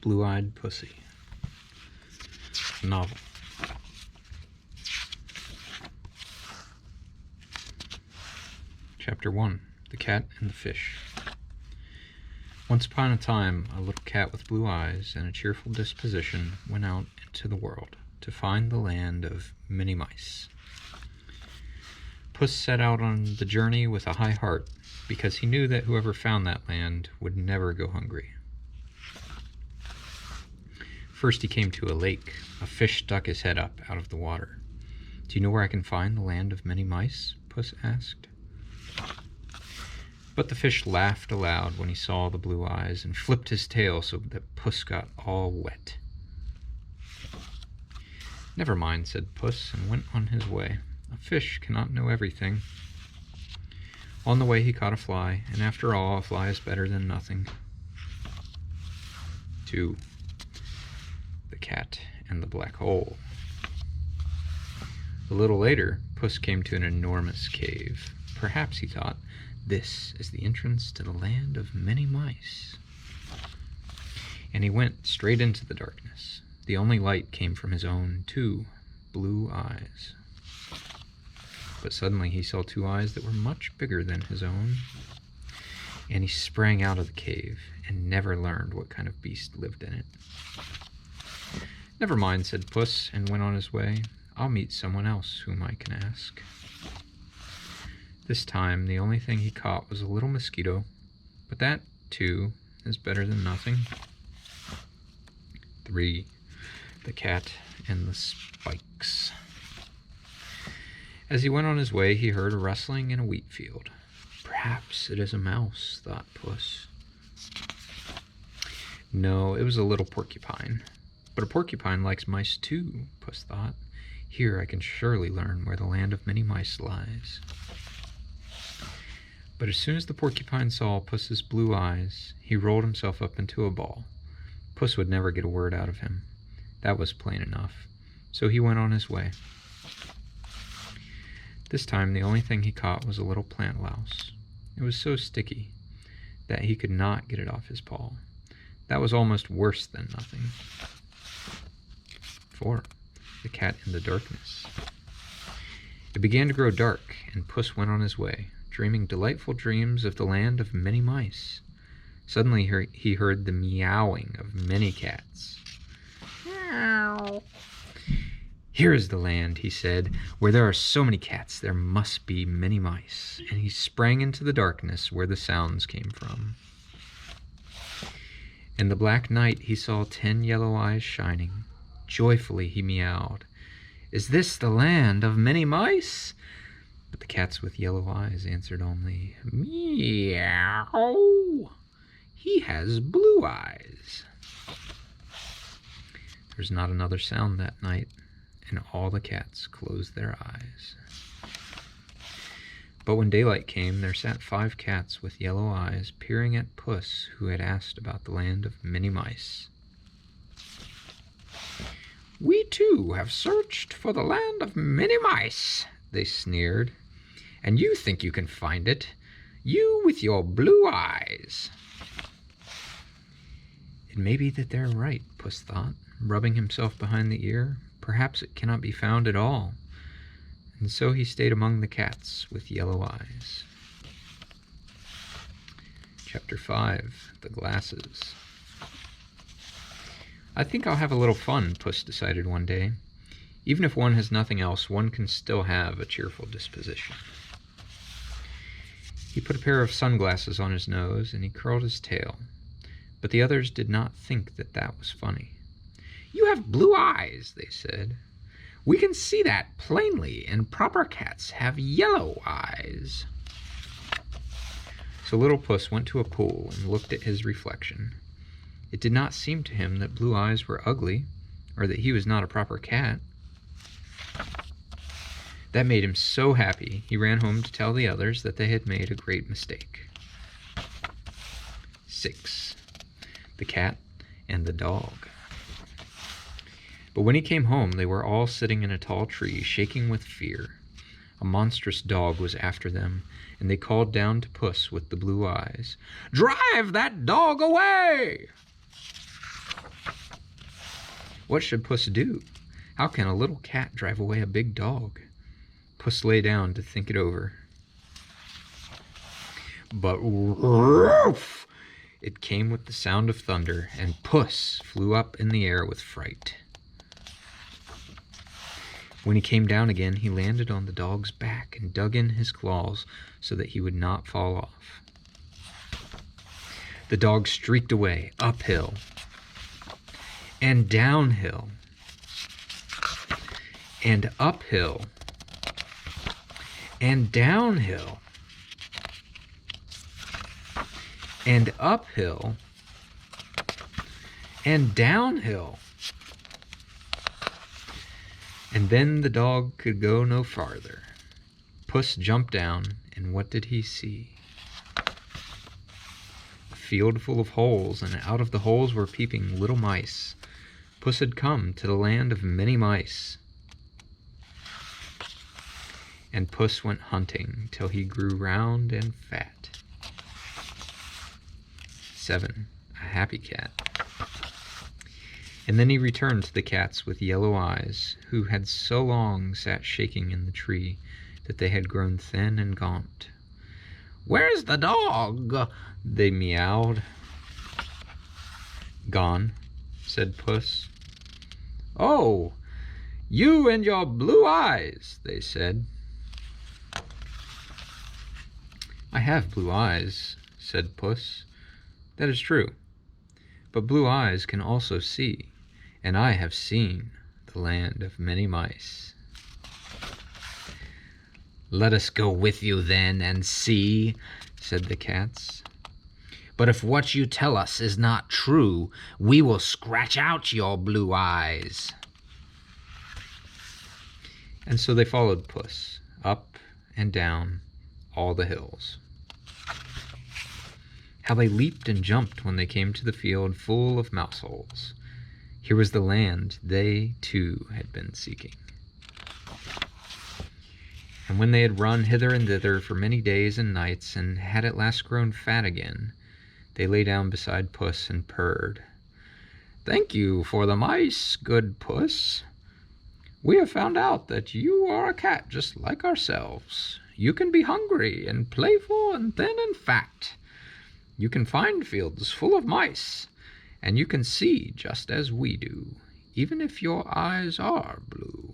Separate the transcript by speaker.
Speaker 1: Blue-Eyed Pussy. Novel. Chapter 1. The Cat and the Fish. Once upon a time, a little cat with blue eyes and a cheerful disposition went out into the world to find the land of many mice. Puss set out on the journey with a high heart, because he knew that whoever found that land would never go hungry. First he came to a lake. A fish stuck his head up out of the water. "Do you know where I can find the land of many mice?" Puss asked. But the fish laughed aloud when he saw the blue eyes and flipped his tail so that Puss got all wet. "Never mind," said Puss, and went on his way. A fish cannot know everything. On the way he caught a fly, and after all, a fly is better than nothing. 2. The Cat and the Black Hole. A little later, Puss came to an enormous cave. Perhaps, he thought, this is the entrance to the land of many mice. And he went straight into the darkness. The only light came from his own 2 blue eyes. But suddenly he saw 2 eyes that were much bigger than his own, and he sprang out of the cave and never learned what kind of beast lived in it. "Never mind," said Puss, and went on his way. "I'll meet someone else whom I can ask." This time, the only thing he caught was a little mosquito, but that, too, is better than nothing. 3. The Cat and the Spikes. As he went on his way, he heard a rustling in a wheat field. "Perhaps it is a mouse," thought Puss. No, it was a little porcupine. But a porcupine likes mice too, Puss thought. Here I can surely learn where the land of many mice lies. But as soon as the porcupine saw Puss's blue eyes, he rolled himself up into a ball. Puss would never get a word out of him. That was plain enough. So he went on his way. This time the only thing he caught was a little plant louse. It was so sticky that he could not get it off his paw. That was almost worse than nothing. 4. The Cat in the Darkness. It began to grow dark, and Puss went on his way, dreaming delightful dreams of the land of many mice. Suddenly he heard the meowing of many cats. "Meow. Here is the land," he said, "where there are so many cats there must be many mice." And he sprang into the darkness where the sounds came from. In the black night he saw 10 yellow eyes shining. Joyfully he meowed, "Is this the land of many mice?" But the cats with yellow eyes answered only, "Meow. He has blue eyes." There was not another sound that night, and all the cats closed their eyes. But when daylight came, there sat 5 cats with yellow eyes, peering at Puss, who had asked about the land of many mice. "We too have searched for the land of many mice," they sneered. "And you think you can find it? You with your blue eyes." It may be that they're right, Puss thought, rubbing himself behind the ear. Perhaps it cannot be found at all. And so he stayed among the cats with yellow eyes. Chapter 5. The Glasses. "I think I'll have a little fun," Puss decided one day. Even if one has nothing else, one can still have a cheerful disposition. He put a pair of sunglasses on his nose, and he curled his tail. But the others did not think that that was funny. "You have blue eyes," they said. "We can see that plainly, and proper cats have yellow eyes." So little Puss went to a pool and looked at his reflection. It did not seem to him that blue eyes were ugly, or that he was not a proper cat. That made him so happy, he ran home to tell the others that they had made a great mistake. 6. The Cat and the Dog. But when he came home, they were all sitting in a tall tree, shaking with fear. A monstrous dog was after them, and they called down to Puss with the blue eyes, "Drive that dog away!" What should Puss do? How can a little cat drive away a big dog? Puss lay down to think it over. But woof! It came with the sound of thunder, and Puss flew up in the air with fright. When he came down again, he landed on the dog's back and dug in his claws so that he would not fall off. The dog streaked away, uphill and downhill and uphill and downhill and uphill and downhill. And then the dog could go no farther. Puss jumped down, and what did he see? A field full of holes, and out of the holes were peeping little mice. Puss had come to the land of many mice. And Puss went hunting till he grew round and fat. 7. A happy cat. And then he returned to the cats with yellow eyes, who had so long sat shaking in the tree that they had grown thin and gaunt. "Where's the dog?" they meowed. "Gone," said Puss. "Oh, you and your blue eyes," they said. "I have blue eyes," said Puss. "That is true. But blue eyes can also see, and I have seen the land of many mice." "Let us go with you then and see," said the cats. "But if what you tell us is not true, we will scratch out your blue eyes." And so they followed Puss, up and down all the hills. How they leaped and jumped when they came to the field full of mouse holes. Here was the land they, too, had been seeking. And when they had run hither and thither for many days and nights, and had at last grown fat again, they lay down beside Puss and purred. "Thank you for the mice, good Puss. We have found out that you are a cat just like ourselves. You can be hungry and playful and thin and fat. You can find fields full of mice, and you can see just as we do, even if your eyes are blue."